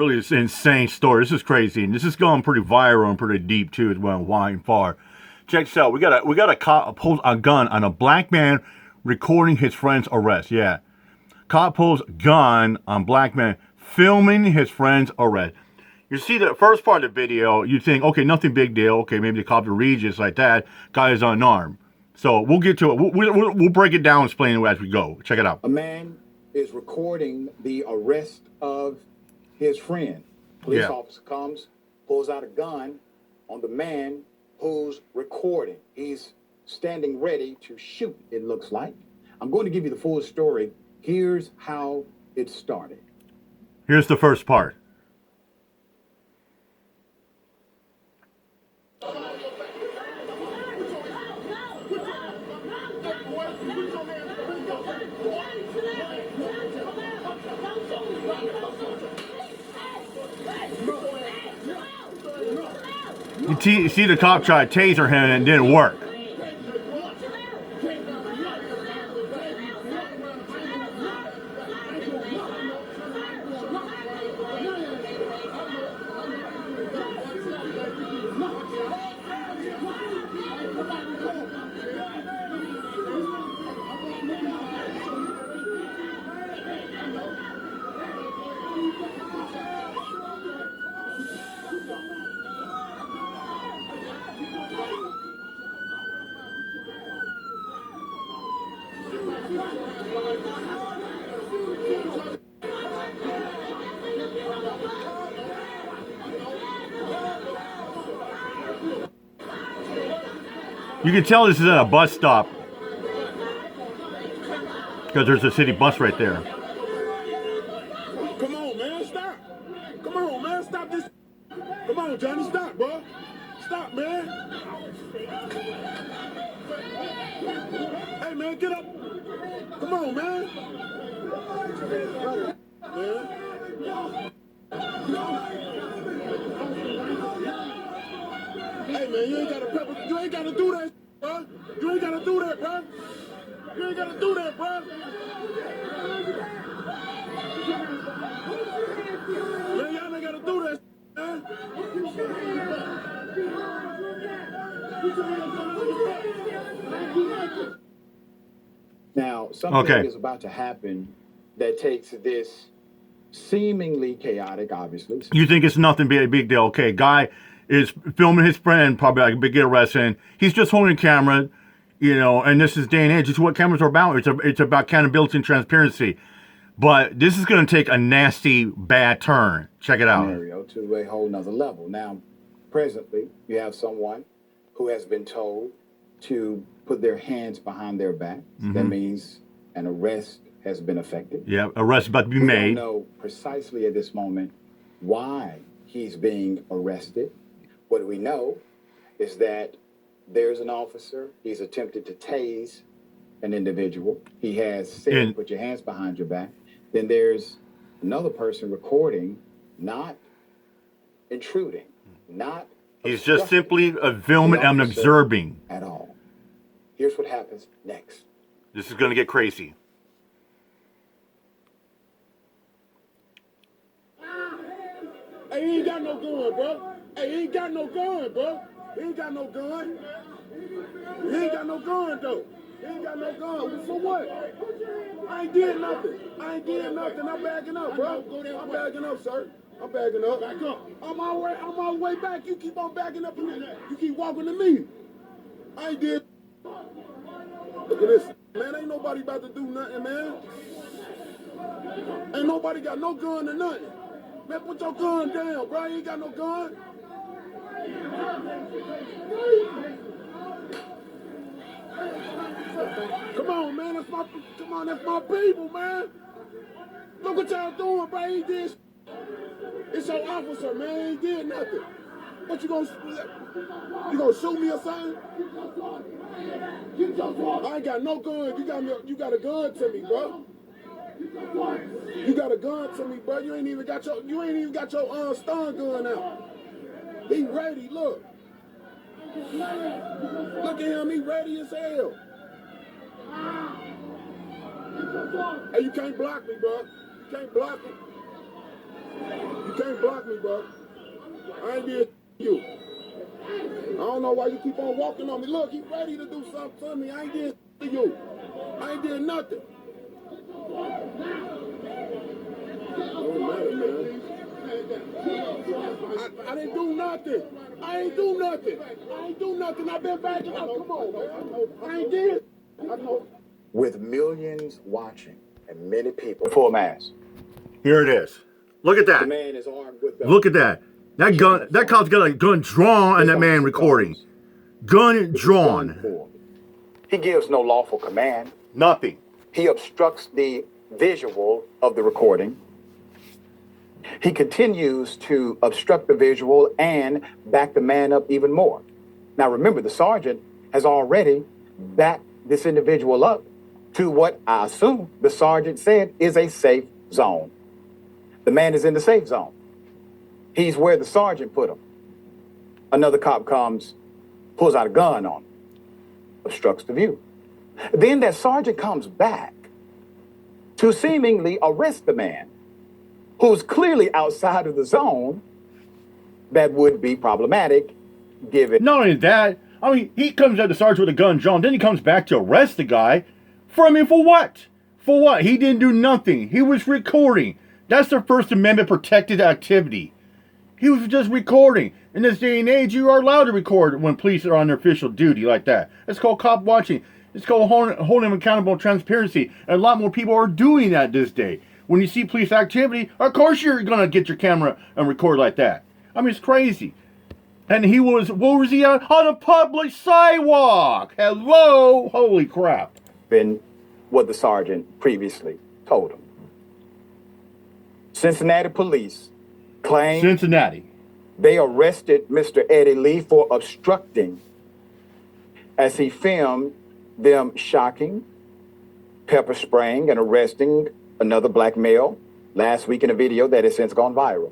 Really, it's an insane story. This is crazy, and this is going pretty viral and pretty deep too, as well, wide and far. Check this out. We got a cop pulls a gun on a black man recording his friend's arrest. Yeah, cop pulls gun on black man filming his friend's arrest. You see the first part of the video, you think, okay, nothing big deal. Okay, maybe the cop egregious like that. Guy is unarmed. So we'll get to it. We'll break it down, explain it as we go. Check it out. A man is recording the arrest of his friend. Police officer comes, pulls out a gun on the man who's recording. He's standing ready to shoot, it looks like. I'm going to give you the full story. Here's how it started. Here's the first part. You see the cop try to taser him and it didn't work. You can tell this is at a bus stop because there's a city bus right there. Come on, man, stop. Come on, man, stop this. Come on, Johnny, stop, bro. Stop, man. Hey, man, get up. Come on, man. Hey, man, you ain't got to pepper. You ain't got to do that, bro. You ain't got to do that, bro. You ain't got to do that, bro. Man, y'all ain't got to do that, man. Now, something is about to happen that takes this seemingly chaotic, obviously. You think it's nothing be a big deal. Okay, guy is filming his friend, probably like a big get arrested. He's just holding a camera, you know, and this is day and age. It's what cameras are about. It's about accountability and transparency. But this is going to take a nasty, bad turn. Check it out. Scenario to a whole nother level. Now, presently, you have someone who has been told to put their hands behind their back. Mm-hmm. That means an arrest has been effected. Yeah, arrest about to be made. We don't know precisely at this moment why he's being arrested. What we know is that there's an officer. He's attempted to tase an individual. He has said, put your hands behind your back. Then there's another person recording, not intruding, not. He's just simply filming and observing. At all. Here's what happens next. This is going to get crazy. Hey, he ain't got no gun, bro. Hey, he ain't got no gun, bro. He ain't got no gun. He ain't got no gun, though. He ain't got no gun. For what? I ain't did nothing. I ain't did nothing. I'm backing up, bro. I'm backing up, sir. I'm backing up. Back up. I'm all the way back. You keep on backing up. You keep walking to me. I ain't did. Look at this. Man, ain't nobody about to do nothing, man. Ain't nobody got no gun or nothing. Man, put your gun down, bro. You ain't got no gun. Come on, man. That's my people, man. Look what y'all doing, bro. He did. It's your officer, man. He did nothing. What you gonna shoot me or something? I ain't got no gun. You got a gun to me, bro. You got a gun to me, bro. You ain't even got your stun gun out. He ready, look. Look at him, he ready as hell. Hey, you can't block me, bro. You can't block me. You can't block me, bro. I ain't did you. I don't know why you keep on walking on me. Look, he ready to do something to me. I ain't did to you. I ain't did nothing. Don't matter, man. I didn't do nothing. I ain't do nothing. I ain't do nothing. I've been backing up. Come on, man. I ain't did. I know. With millions watching and many people full mass. Here it is. Look at The that. man is armed with the Look at that. That gun. That cop's got a gun drawn, and that man recording. Gun drawn. He gives no lawful command. Nothing. He obstructs the visual of the recording. He continues to obstruct the visual and back the man up even more. Now remember, the sergeant has already backed this individual up to what I assume the sergeant said is a safe zone. The man is in the safe zone. He's where the sergeant put him. Another cop comes, pulls out a gun on him, obstructs the view. Then that sergeant comes back to seemingly arrest the man who's clearly outside of the zone that would be problematic given. Not only that, I mean, he comes at the sergeant with a gun drawn, then he comes back to arrest the guy. For what? For what? He didn't do nothing. He was recording. That's their First Amendment protected activity. He was just recording. In this day and age, you are allowed to record when police are on their official duty like that. It's called cop watching. It's called holding them accountable and transparency. And a lot more people are doing that this day. When you see police activity, of course you're going to get your camera and record like that. I mean, it's crazy. And he was, what was he on a public sidewalk? Hello? Holy crap. Been what the sergeant previously told him. Cincinnati police claim Cincinnati. they arrested Mr. Eddie Lee for obstructing as he filmed them shocking, pepper spraying, and arresting another black male last week in a video that has since gone viral.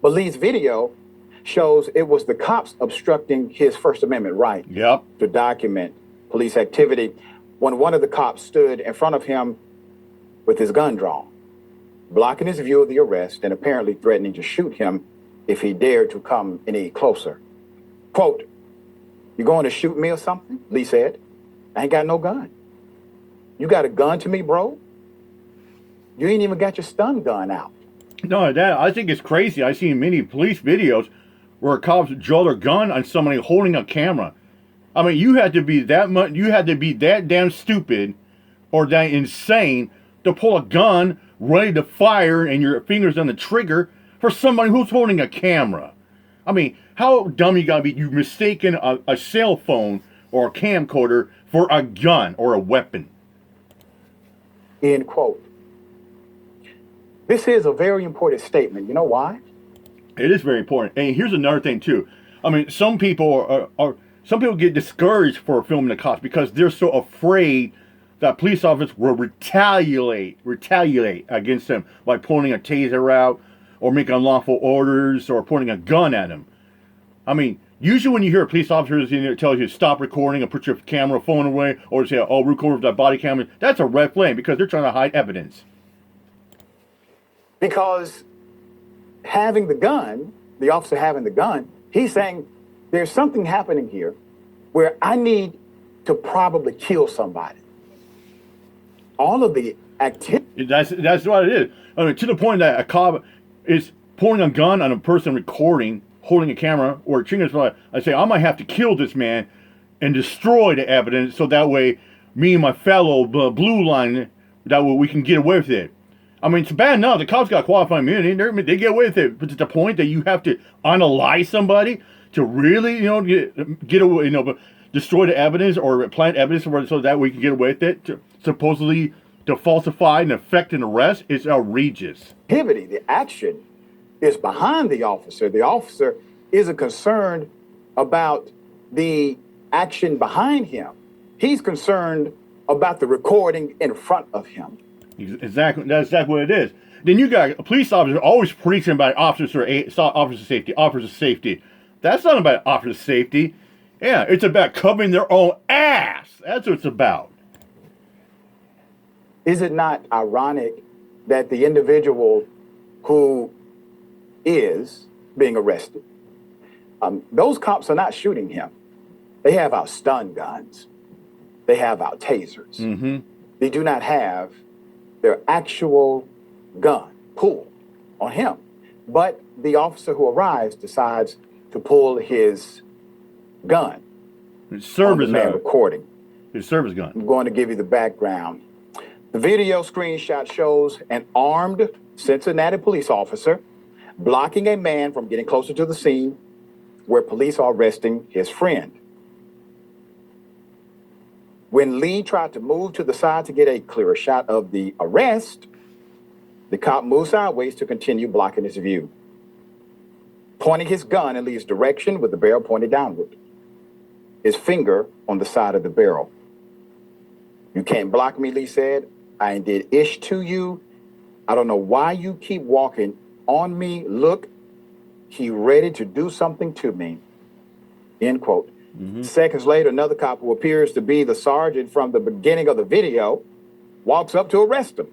But Lee's video shows it was the cops obstructing his First Amendment right to document police activity when one of the cops stood in front of him with his gun drawn, blocking his view of the arrest and apparently threatening to shoot him if he dared to come any closer. Quote, "You going to shoot me or something?" Lee said. "I ain't got no gun." "You got a gun to me, bro? You ain't even got your stun gun out." No, that I think it's crazy. I've seen many police videos where cops draw their gun on somebody holding a camera. I mean, you had to be that damn stupid or that insane to pull a gun ready to fire and your fingers on the trigger for somebody who's holding a camera. I mean, how dumb you gotta be? You mistaken a cell phone or a camcorder for a gun or a weapon. End quote. This is a very important statement. You know why? It is very important. And here's another thing too. I mean, some people some people get discouraged for filming the cops because they're so afraid that police officers will retaliate against them by pointing a taser out or making unlawful orders or pointing a gun at them. I mean, usually when you hear a police officer tells you to stop recording or put your camera phone away or say, "Oh, record with that body camera," that's a red flag because they're trying to hide evidence. Because having the gun, the officer having the gun, he's saying there's something happening here where I need to probably kill somebody. All of the activity. That's what it is. I mean, to the point that a cop is pointing a gun on a person recording, holding a camera, or a trigger. I say, I might have to kill this man and destroy the evidence so that way me and my fellow blue line, that way we can get away with it. I mean, it's bad enough. The cops got qualified immunity. They get away with it. But to the point that you have to unalive somebody to really, get away, destroy the evidence or plant evidence so that we can get away with it, supposedly to falsify and affect an arrest, is outrageous. Activity, the action is behind the officer. The officer isn't concerned about the action behind him. He's concerned about the recording in front of him. Exactly. That's exactly what it is. Then you got a police officer always preaching about officer safety. That's not about officer safety. Yeah, it's about covering their own ass. That's what it's about. Is it not ironic that the individual who is being arrested. Those cops are not shooting him. They have our stun guns. They have our tasers. Mm-hmm. They do not have their actual gun pulled on him. But the officer who arrives decides to pull his gun His on the service man gun. recording. His service gun. I'm going to give you the background. The video screenshot shows an armed Cincinnati police officer blocking a man from getting closer to the scene where police are arresting his friend. When Lee tried to move to the side to get a clearer shot of the arrest, the cop moved sideways to continue blocking his view, pointing his gun in Lee's direction with the barrel pointed downward, his finger on the side of the barrel. "You can't block me," Lee said. "I ain't did ish to you. I don't know why you keep walking on me. Look, he ready to do something to me." End quote. Seconds later, another cop who appears to be the sergeant from the beginning of the video walks up to arrest him.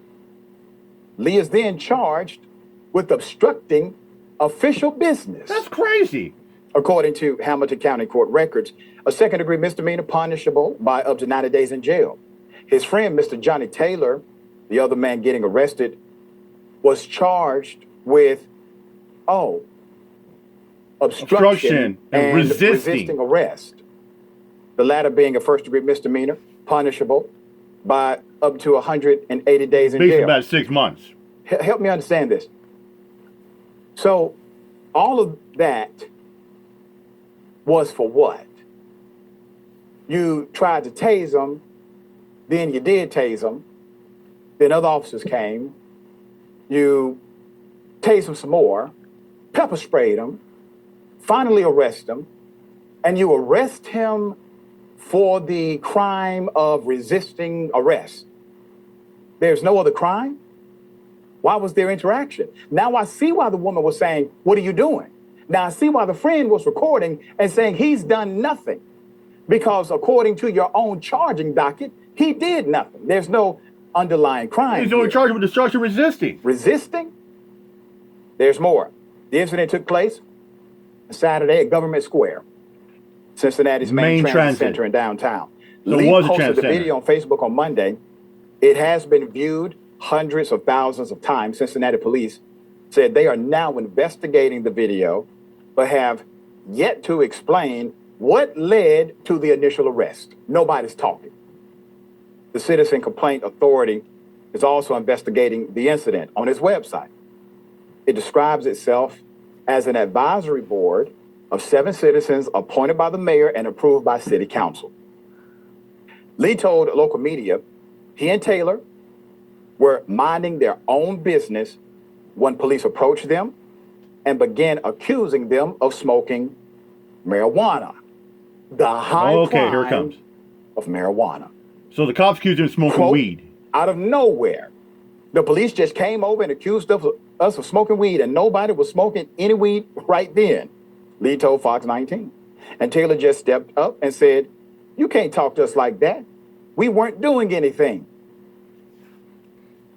Lee is then charged with obstructing official business. That's crazy. According to Hamilton County Court records, a second-degree misdemeanor punishable by up to 90 days in jail. His friend, Mr. Johnny Taylor, the other man getting arrested, was charged with, obstruction and resisting arrest. The latter being a first-degree misdemeanor, punishable by up to 180 days in Basically jail. about 6 months. Help me understand this. So, all of that was for what? You tried to tase him, then you did tase him, then other officers came, you tased him some more, pepper sprayed him, finally arrest him, and you arrest him for the crime of resisting arrest. There's no other crime? Why was there interaction? Now I see why the woman was saying, "What are you doing?" Now I see why the friend was recording and saying he's done nothing. Because according to your own charging docket, he did nothing. There's no underlying crime. He's only here. charged with destruction resisting. Resisting? There's more. The incident took place Saturday at Government Square, Cincinnati's main transit center in downtown. So Lee it was a posted the transit video on Facebook on Monday. It has been viewed hundreds of thousands of times. Cincinnati police said they are now investigating the video, but have yet to explain what led to the initial arrest. Nobody's talking. The Citizen Complaint Authority is also investigating the incident on its website. It describes itself as an advisory board of 7 citizens appointed by the mayor and approved by city council. Lee told local media he and Taylor were minding their own business when police approached them and began accusing them of smoking marijuana. The high Okay, here it crime comes. of marijuana. So the cops accused him of smoking Quote, weed. Out of nowhere, the police just came over and accused us of smoking weed, and nobody was smoking any weed right then, Lee told Fox 19. And Taylor just stepped up and said, "You can't talk to us like that. We weren't doing anything."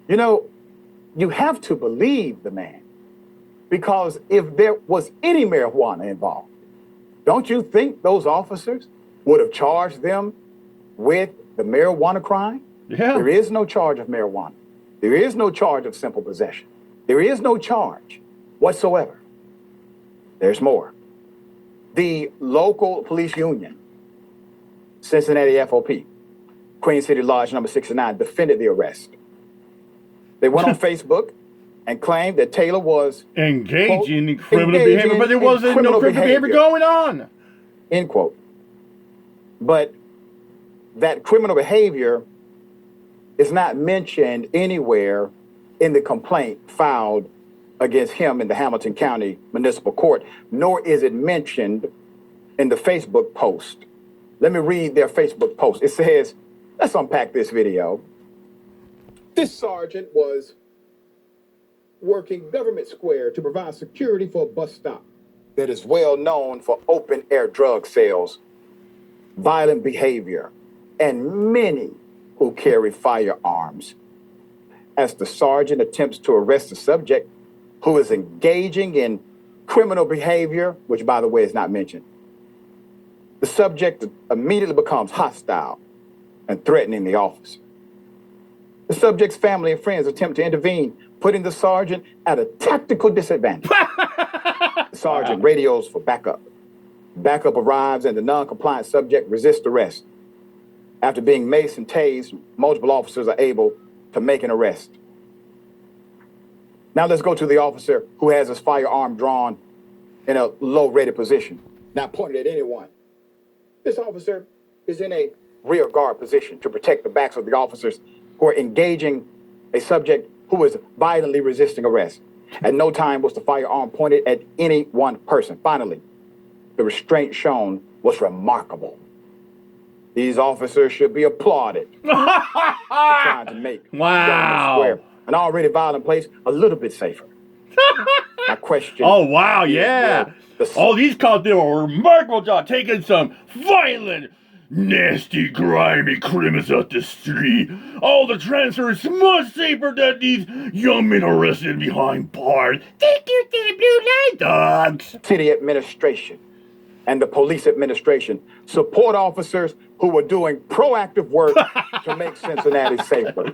You know, you have to believe the man, because if there was any marijuana involved, don't you think those officers would have charged them with the marijuana crime? Yeah. There is no charge of marijuana. There is no charge of simple possession. There is no charge whatsoever. There's more. The local police union, Cincinnati FOP, Queen City Lodge number 69, defended the arrest. They went on Facebook and claimed that Taylor was Engaging in quote, criminal engaging behavior, but there in wasn't no criminal behavior going on. End quote. But that criminal behavior is not mentioned anywhere in the complaint filed against him in the Hamilton County Municipal Court, nor is it mentioned in the Facebook post. Let me read their Facebook post. It says, let's unpack this video. This sergeant was working Government Square to provide security for a bus stop that is well known for open air drug sales, violent behavior, and many who carry firearms. As the sergeant attempts to arrest the subject, who is engaging in criminal behavior, which, by the way, is not mentioned. The subject immediately becomes hostile and threatening the officer. The subject's family and friends attempt to intervene, putting the sergeant at a tactical disadvantage. The sergeant radios for backup. Backup arrives and the non-compliant subject resists arrest. After being maced and tased, multiple officers are able to make an arrest. Now let's go to the officer who has his firearm drawn in a low-rated position, not pointed at anyone. This officer is in a rear guard position to protect the backs of the officers who are engaging a subject who is violently resisting arrest. At no time was the firearm pointed at any one person. Finally, the restraint shown was remarkable. These officers should be applauded for trying to make Square, an already violent place, a little bit safer. My question. Oh, wow, yeah. These cops did a remarkable job taking some violent, nasty, grimy criminals out the street. All the transfers much safer than these young men arrested behind bars. Thank you to the blue line dogs. City administration and the police administration support officers who are doing proactive work to make Cincinnati safer.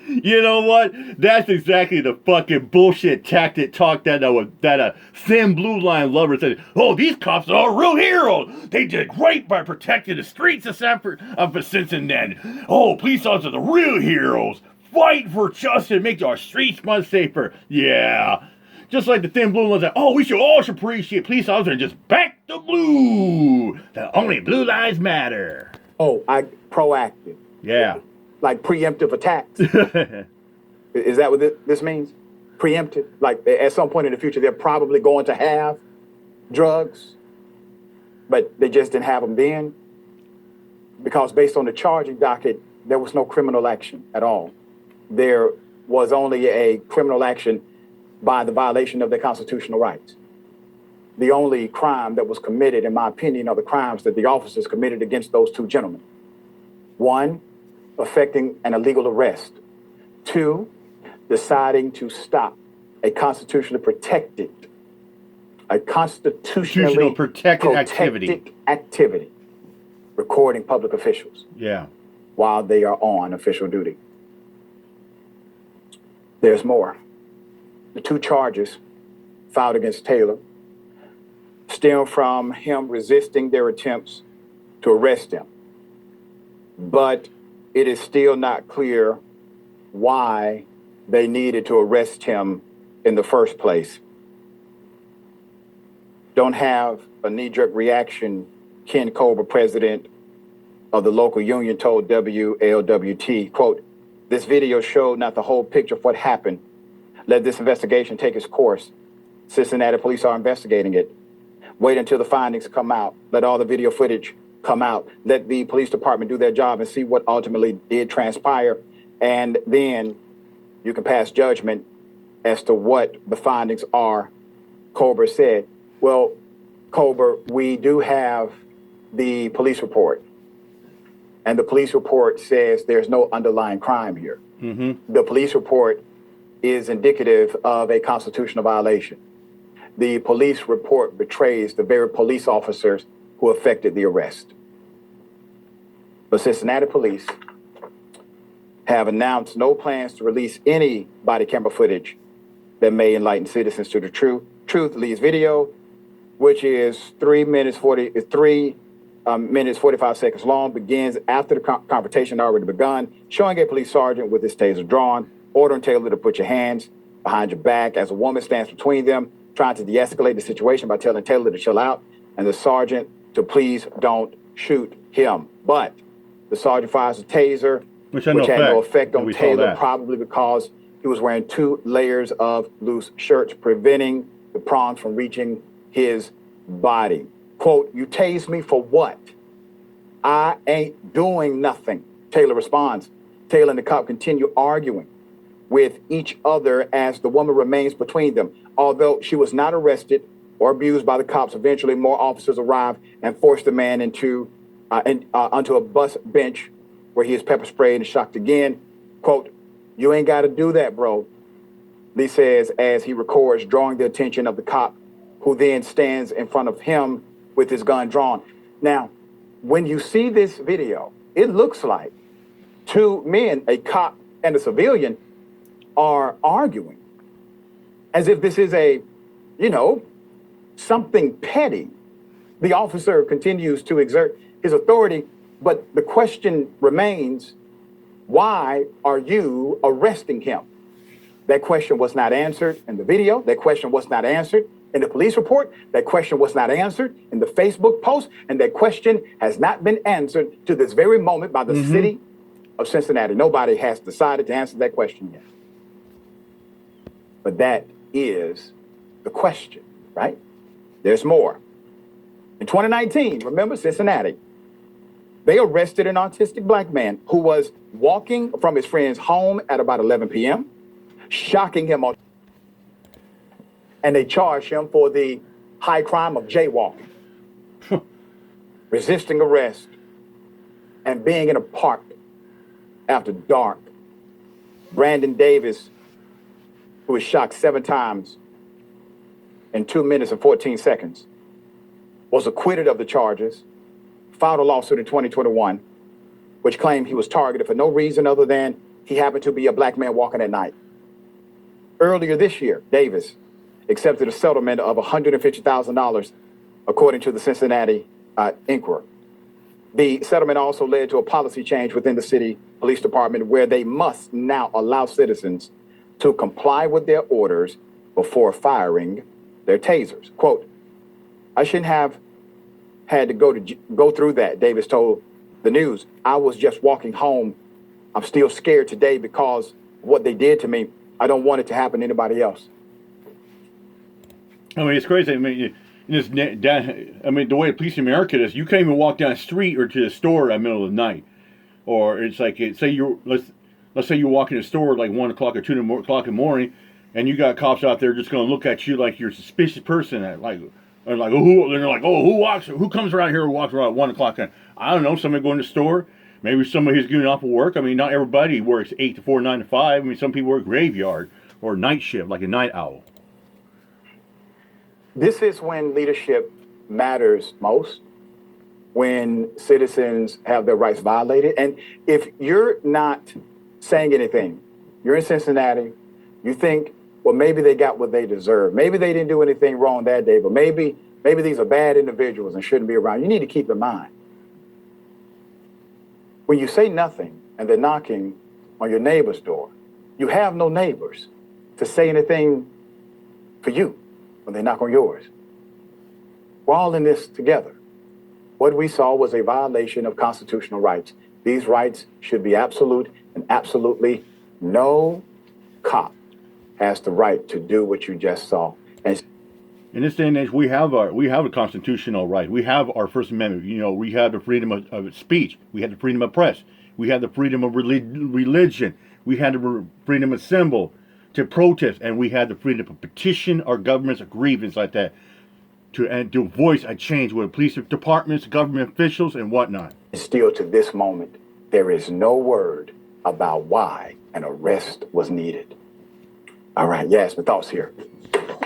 You know what? That's exactly the fucking bullshit tactic talk that a thin blue line lover said. Oh, these cops are real heroes. They did great by protecting the streets of Cincinnati. Oh, police officers are real heroes. Fight for justice, make our streets much safer. Yeah. Just like the thin blue ones that, we should all appreciate police officers and just back the blue. The only blue lives matter. Proactive. Yeah. Like preemptive attacks. Is that what this means? Preemptive? Like at some point in the future, they're probably going to have drugs, but they just didn't have them then? Because based on the charging docket, there was no criminal action at all. There was only a criminal action by the violation of their constitutional rights. The only crime that was committed, in my opinion, are the crimes that the officers committed against those two gentlemen. One, effecting an illegal arrest. Two, deciding to stop a constitutionally protected activity, recording public officials. Yeah. While they are on official duty. There's more. The two charges filed against Taylor stem from him resisting their attempts to arrest him. But it is still not clear why they needed to arrest him in the first place. Don't have a knee-jerk reaction, Ken Colbert, president of the local union, told WLWT, quote, "This video showed not the whole picture of what happened. Let this investigation take its course. Cincinnati police are investigating it. Wait until the findings come out. Let all the video footage come out. Let the police department do their job and see what ultimately did transpire. And then you can pass judgment as to what the findings are," Colbert said. Well, Colbert, we do have the police report. And the police report says there's no underlying crime here. Mm-hmm. The police report is indicative of a constitutional violation. The police report betrays the very police officers who effected the arrest. But Cincinnati police have announced no plans to release any body camera footage that may enlighten citizens to the truth. Lee's video, which is 3 minutes 45 seconds long, begins after the confrontation had already begun, showing a police sergeant with his taser drawn, ordering Taylor to put your hands behind your back as a woman stands between them, trying to de-escalate the situation by telling Taylor to chill out and the sergeant to please don't shoot him. But the sergeant fires a taser, which had no effect on Taylor, probably because he was wearing 2 layers of loose shirts, preventing the prongs from reaching his body. Quote, "You tased me for what? I ain't doing nothing," Taylor responds. Taylor and the cop continue arguing with each other as the woman remains between them. Although she was not arrested or abused by the cops, eventually more officers arrived and forced the man onto a bus bench where he is pepper sprayed and shocked again. Quote, "You ain't got to do that, bro. Lee says, as he records, drawing the attention of the cop, who then stands in front of him with his gun drawn. Now, when you see this video, it looks like two men, a cop and a civilian, are arguing as if this is a, something petty. The officer continues to exert his authority, but the question remains, why are you arresting him? That question was not answered in the video. That question was not answered in the police report. That question was not answered in the Facebook post. And that question has not been answered to this very moment by the city of Cincinnati. Nobody has decided to answer that question yet. But that is the question, right? There's more. In 2019, remember Cincinnati, they arrested an autistic black man who was walking from his friend's home at about 11 p.m., shocking him on, and they charged him for the high crime of jaywalking, resisting arrest, and being in a park after dark. Brandon Davis, who was shocked 7 times in 2 minutes and 14 seconds, was acquitted of the charges, filed a lawsuit in 2021, which claimed he was targeted for no reason other than he happened to be a black man walking at night. Earlier this year, Davis accepted a settlement of $150,000, according to the Cincinnati Inquirer. The settlement also led to a policy change within the city police department where they must now allow citizens to comply with their orders before firing their tasers. Quote, I shouldn't have had to go through that, Davis told the news. I was just walking home. I'm still scared today because of what they did to me. I don't want it to happen to anybody else. I mean, it's crazy. I mean, the way police in America is, you can't even walk down the street or to the store in the middle of the night. Or it's like, let's say you're walking to the store like 1 o'clock or 2 o'clock in the morning, and you got cops out there just going to look at you like you're a suspicious person. Who comes around here and walks around at 1 o'clock? I don't know, somebody going to the store. Maybe somebody who's getting off of work. I mean, not everybody works 8 to 4, 9 to 5. I mean, some people work graveyard or night shift, like a night owl. This is when leadership matters most, when citizens have their rights violated. And if you're not saying anything, you're in Cincinnati, you think, well, maybe they got what they deserve. Maybe they didn't do anything wrong that day, but maybe these are bad individuals and shouldn't be around. You need to keep in mind, when you say nothing and they're knocking on your neighbor's door, you have no neighbors to say anything for you when they knock on yours. We're all in this together. What we saw was a violation of constitutional rights. These rights should be absolute, and absolutely no cop has the right to do what you just saw. And in this day and age, we have a constitutional right. We have our First Amendment. We have the freedom of speech. We have the freedom of press. We have the freedom of religion. We have the freedom of symbol to protest, and we have the freedom to petition our government's grievance like that, to voice a change with police departments, government officials, and whatnot. still to this moment, there is no word about why an arrest was needed. All right, yes, my thoughts here.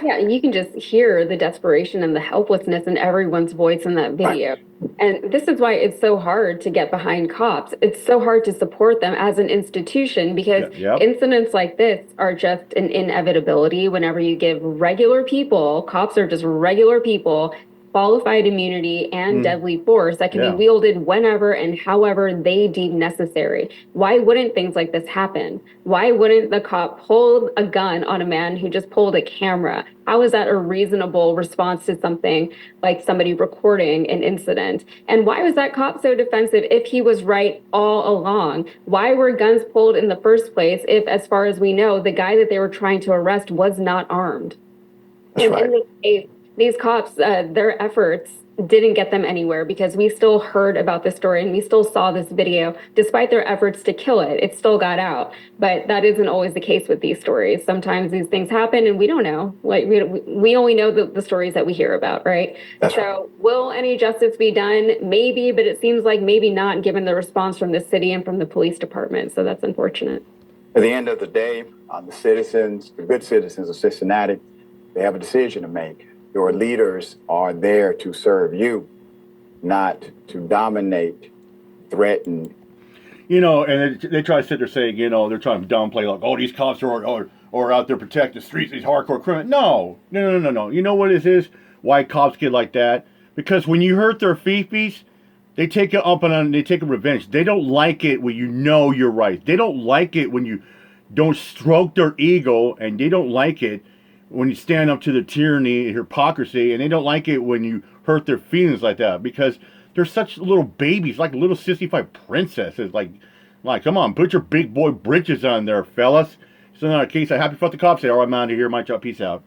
Yeah, you can just hear the desperation and the helplessness in everyone's voice in that video. Right. And this is why it's so hard to get behind cops. It's so hard to support them as an institution because incidents like this are just an inevitability whenever you give regular people, cops are just regular people, qualified immunity and deadly force that can be wielded whenever and however they deem necessary. Why wouldn't things like this happen? Why wouldn't the cop hold a gun on a man who just pulled a camera? How is that a reasonable response to something like somebody recording an incident? And why was that cop so defensive if he was right all along? Why were guns pulled in the first place if, as far as we know, the guy that they were trying to arrest was not armed? In this case, these cops, their efforts didn't get them anywhere because we still heard about this story and we still saw this video. Despite their efforts to kill it, it still got out. But that isn't always the case with these stories. Sometimes these things happen and we don't know. Like we only know the stories that we hear about, right? So will any justice be done? Maybe, but it seems like maybe not given the response from the city and from the police department. So that's unfortunate. At the end of the day, the citizens, the good citizens of Cincinnati, they have a decision to make. Your leaders are there to serve you, not to dominate, threaten. You know, and they try to sit there saying, you know, they're trying to downplay like, oh, these cops are out there protecting the streets, these hardcore criminals. No. You know what it is? Why cops get like that? Because when you hurt their fifis, they take it up and they take a revenge. They don't like it when you know you're right. They don't like it when you don't stroke their ego, and they don't like it when you stand up to the tyranny and hypocrisy, and they don't like it when you hurt their feelings like that, because they're such little babies, like little sissified princesses. Like, come on, put your big boy britches on there, fellas. So in our case, I happy fuck the cops. Say, all right, I'm out of here. My job. Peace out.